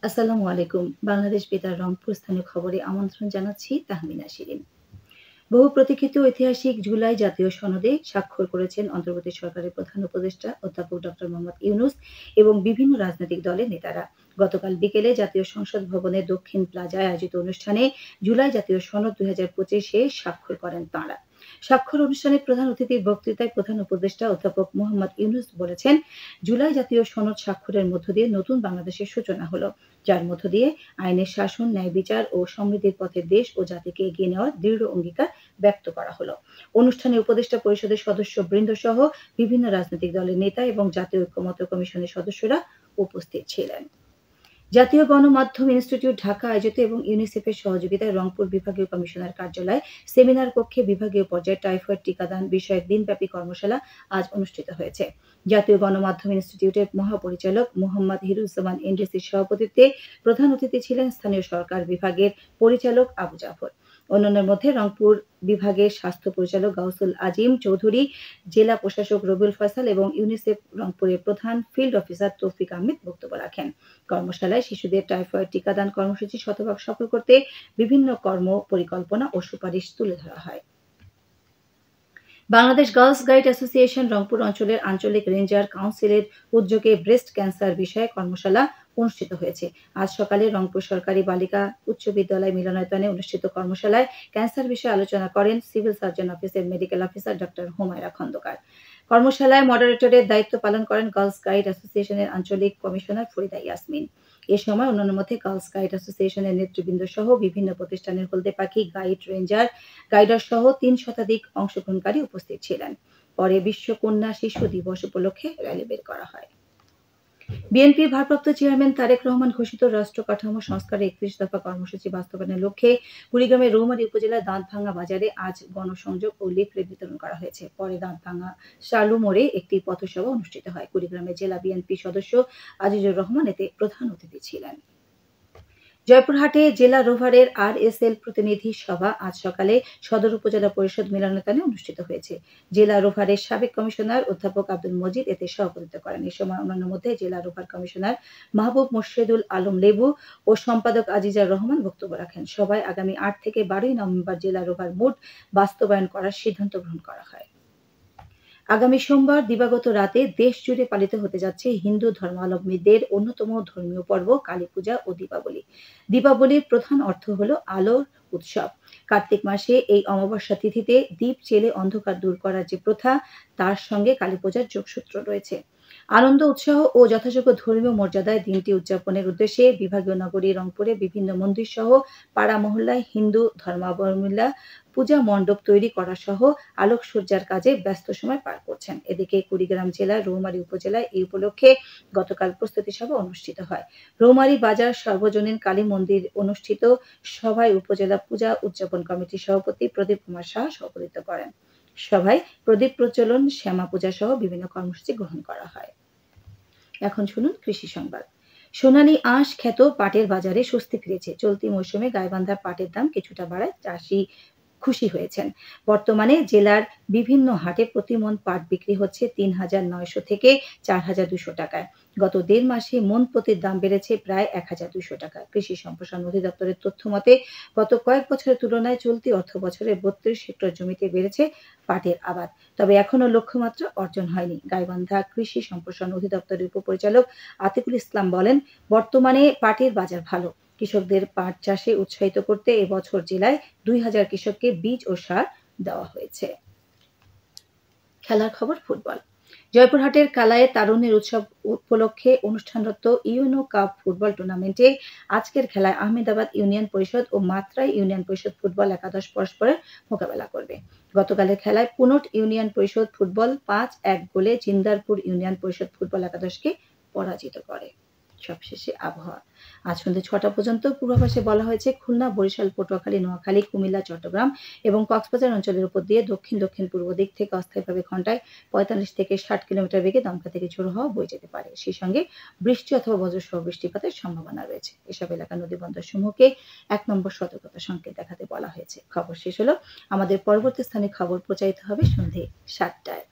আসসালামু আলাইকুম। বাংলাদেশ বেতার রংপুর স্থানীয় খবরে আমন্ত্রণ জানাচ্ছি তাহমিনা শিরিন। বহু প্রতীক্ষিত ঐতিহাসিক জুলাই জাতীয় সনদে স্বাক্ষর করেছেন অন্তর্বর্তী সরকারের প্রধান উপদেষ্টা অধ্যাপক ড. মোহাম্মদ ইউনূস এবং বিভিন্ন রাজনৈতিক দলের নেতারা। গতকাল বিকেলে জাতীয় সংসদ ভবনের দক্ষিণ প্লাজায় আয়োজিত অনুষ্ঠানে জুলাই জাতীয় সনদ ২০২৫-এ স্বাক্ষর করেন তাঁরা। স্বাক্ষর অনুষ্ঠানে প্রধান অতিথির বক্তৃতায় প্রধান উপদেষ্টা অধ্যাপক মোহাম্মদ ইউনূস বলেছেন, জুলাই জাতীয় সনদ স্বাক্ষরের মধ্য দিয়ে নতুন বাংলাদেশের সূচনা হলো, যার মধ্য দিয়ে আইনের শাসন, ন্যায় বিচার ও সমৃদ্ধির পথে দেশ ও জাতিকে এগিয়ে নেওয়ার দৃঢ় অঙ্গীকার ব্যক্ত করা হলো। অনুষ্ঠানে উপদেষ্টা পরিষদের সদস্য বৃন্দ সহ বিভিন্ন রাজনৈতিক দলের নেতা এবং জাতীয় ঐক্যমত্য কমিশনের সদস্যরা উপস্থিত ছিলেন। জাতীয় গণমাধ্যম ইনস্টিটিউট ঢাকা আয়োজিত এবং ইউনিসেফের সহযোগিতায় রংপুর বিভাগীয় কমিশনার কার্যালয় সেমিনার কক্ষে বিভাগীয় পর্যায়ে টাইফয়েড টিকাদান বিষয়ক দিনব্যাপী কর্মশালা আজ অনুষ্ঠিত হয়েছে। জাতীয় গণমাধ্যম ইনস্টিটিউটের মহাপরিচালক মোহাম্মদ হিরুজ্জামান এনডিসির সভাপতিত্বে প্রধান অতিথি ছিলেন স্থানীয় সরকার বিভাগের পরিচালক আবু জাফর। অন্যান্যের মধ্যে রংপুর বিভাগের স্বাস্থ্য পরিচালক গাউসুল আজিম চৌধুরী, জেলা প্রশাসক রবিউল ফয়সাল এবং ইউনিসেফ রংপুরের প্রধান ফিল্ড অফিসার তৌফিক আহমেদ বক্তব্য রাখেন। কর্মশালায় শিশুদের টাইফয়েড টিকাদান কর্মসূচি শতভাগ সফল করতে বিভিন্ন কর্ম পরিকল্পনা ও সুপারিশ তুলে ধরা হয়। Bangladesh girls guide association Rangpur অঞ্চলের আঞ্চলিক রেঞ্জার কাউন্সিলের উদ্যোগে ব্রেস্ট ক্যান্সার বিষয়ে কর্মশালা অনুষ্ঠিত হয়েছে। আজ সকালে রংপুর সরকারি বালিকা উচ্চ বিদ্যালয় মিলনায়তনে অনুষ্ঠিত কর্মশালায় ক্যান্সার বিষয়ে আলোচনা করেন সিভিল সার্জন অফিসের medical officer doctor Humaira Khandakar. কর্মশালায় মডারেটরের দায়িত্ব পালন করেন গার্লস গাইড অ্যাসোসিয়েশনের আঞ্চলিক কমিশনার ফরিদা ইয়াসমিন। এ সময় অন্যান্য মধ্যে গার্লস গাইড অ্যাসোসিয়েশনের নেতৃবৃন্দ সহ বিভিন্ন প্রতিষ্ঠানের হলদে পাখি, গাইড, রেঞ্জার, গাইডার সহ ৩ শতাধিক অংশগ্রহণকারী উপস্থিত ছিলেন। পরে বিশ্ব কন্যা শিশু দিবস উপলক্ষে র্যালি বের করা হয়। বিএনপির ভারপ্রাপ্ত চেয়ারম্যান তারেক রহমান ঘোষিত রাষ্ট্র কাঠামো সংস্কারের ৩১ দফা কর্মসূচি বাস্তবায়নের লক্ষ্যে কুড়িগ্রামের রৌমারী উপজেলার দাঁতভাঙ্গা বাজারে আজ গণসংযোগ ও লিফলেট বিতরণ করা হয়েছে। পরে দাঁতভাঙ্গা শালু মোড়ে একটি পথসভা অনুষ্ঠিত হয়। কুড়িগ্রামের জেলা বিএনপি সদস্য আজিজুর রহমান এতে প্রধান অতিথি ছিলেন। জয়পুরহাটে জেলা রোভারের আরএসএল প্রতিনিধি সভা আজ সকালে সদর উপজেলা পরিষদ মিলনায়তনে অনুষ্ঠিত হয়েছে। জেলা রোভারের সাবেক কমিশনার অধ্যাপক আব্দুল মজিদ এতে সভাপতিত্ব করেন। এ সময় অন্যান্য মধ্যে জেলা রোভার কমিশনার মাহবুব মোর্শেদুল আলম লেবু ও সম্পাদক আজিজার রহমান বক্তব্য রাখেন। সভায় আগামী ৮ থেকে ১২ নভেম্বর জেলা রোভার মোড বাস্তবায়ন করার সিদ্ধান্ত গ্রহণ করা হয়। আগামী সোমবার দিবাগত রাতে দেশ জুড়ে পালিত হতে যাচ্ছে হিন্দু ধর্মাবলম্বীদের অন্যতম ধর্মীয় পর্ব কালী পূজা ও দীপাবলি। দীপাবলির প্রধান অর্থ হল আলোর উৎসব। কার্তিক মাসে এই অমাবস্যা তিথিতে দীপ জেলে অন্ধকার দূর করার যে প্রথা, তার সঙ্গে কালী পূজার যোগসূত্র রয়েছে। আনন্দ, উৎসাহ ও যথাযোগ্য ধর্মীয় মর্যাদায় দিনটি উদযাপনের উদ্দেশ্যে বিভাগীয় নগরী রংপুরে বিভিন্ন মন্দির সহ পাড়া মহল্লায় হিন্দু ধর্মাবলম্বীরা পূজা মণ্ডপ তৈরি করা সহ আলোকসজ্জার কাজে ব্যস্ত সময় পার করছেন। এদিকে কুড়িগ্রাম জেলার রৌমারী উপজেলায় এই উপলক্ষে গতকাল প্রস্তুতি সভা অনুষ্ঠিত হয়। রৌমারী বাজার সর্বজনীন কালী মন্দির অনুষ্ঠিত সভায় উপজেলা পূজা উদযাপন কমিটির সভাপতি প্রদীপ কুমার সাহা সভাপতিত্ব করেন। সভায় প্রদীপ প্রজ্বলন, শ্যামা পূজা সহ বিভিন্ন কর্মসূচি গ্রহণ করা হয়। এখন শুনুন কৃষি সংবাদ। সোনালী আঁশ খ্যাত পাটের বাজারে স্বস্তি ফিরেছে। চলতি মৌসুমে গাইবান্ধা পাটের দাম কিছুটা বাড়ায় চাষি খুশি হয়েছেন। বর্তমানে জেলার বিভিন্ন হাটে প্রতি মন পাট বিক্রি হচ্ছে ৩,৯০০ থেকে ৪,২০০ টাকায়। গত ১.৫ মাসে মন প্রতির দাম বেড়েছে প্রায় ১,২০০ টাকা। কৃষি সম্প্রসারণ অধিদপ্তরের তথ্য মতে গত কয়েক বছরের তুলনায় চলতি অর্থ বছরে ৩২ হেক্টর জমিতে বেড়েছে পাটের আবাদ। তবে এখনো লক্ষ্যমাত্রা অর্জন হয়নি। গাইবান্ধা কৃষি সম্প্রসারণ অধিদপ্তরের উপপরিচালক আতিকুল ইসলাম বলেন, বর্তমানে পাটের বাজার ভালো। কৃষকদের পাট চাষে উৎসাহিত করতে এবছর জেলায় ২,০০০ কৃষককে বীজ ও সার দেওয়া হয়েছে। খেলার খবর ফুটবল। জয়পুরহাটের কালায়ে তারুণ্যের উৎসব উপলক্ষে অনুষ্ঠানরত ইউনো কাপ ফুটবল টুর্নামেন্টে আজকের খেলায় আহমেদাবাদ ইউনিয়ন পরিষদ ও মাত্রাই ইউনিয়ন পরিষদ ফুটবল একাদশ পরস্পরের মোকাবেলা করবে। গতকালের খেলায় পুনট ইউনিয়ন পরিষদ ফুটবল ৫-১ গোলে জিন্দারপুর ইউনিয়ন পরিষদ ফুটবল একাদশকে পরাজিত করে। সবশেষে আবহাওয়া। আজ সন্ধ্যে ৬টা পর্যন্ত পূর্বাভাসে বলা হয়েছে খুলনা, বরিশাল, পটুয়াখালী, নোয়াখালী, কুমিল্লা, চট্টগ্রাম এবং কক্সবাজার অঞ্চলের উপর দিয়ে দক্ষিণ পূর্ব দিক থেকে অস্থায়ীভাবে ঘন্টায় ৪৫ থেকে ৬০ কিলোমিটার বেগে দমকা থেকে ঝোড়ো হাওয়া বয়ে যেতে পারে। সেই সঙ্গে বৃষ্টি অথবা বজ্রসহ বৃষ্টিপাতের সম্ভাবনা রয়েছে। এসব এলাকার নদীবন্দরসমূহকে ১ নম্বর সতর্কতা সংকেত দেখাতে বলা হয়েছে। খবর শেষ হলো। আমাদের পরবর্তী স্থানীয় খবর প্রচারিত হবে সন্ধ্যে ৭টায়।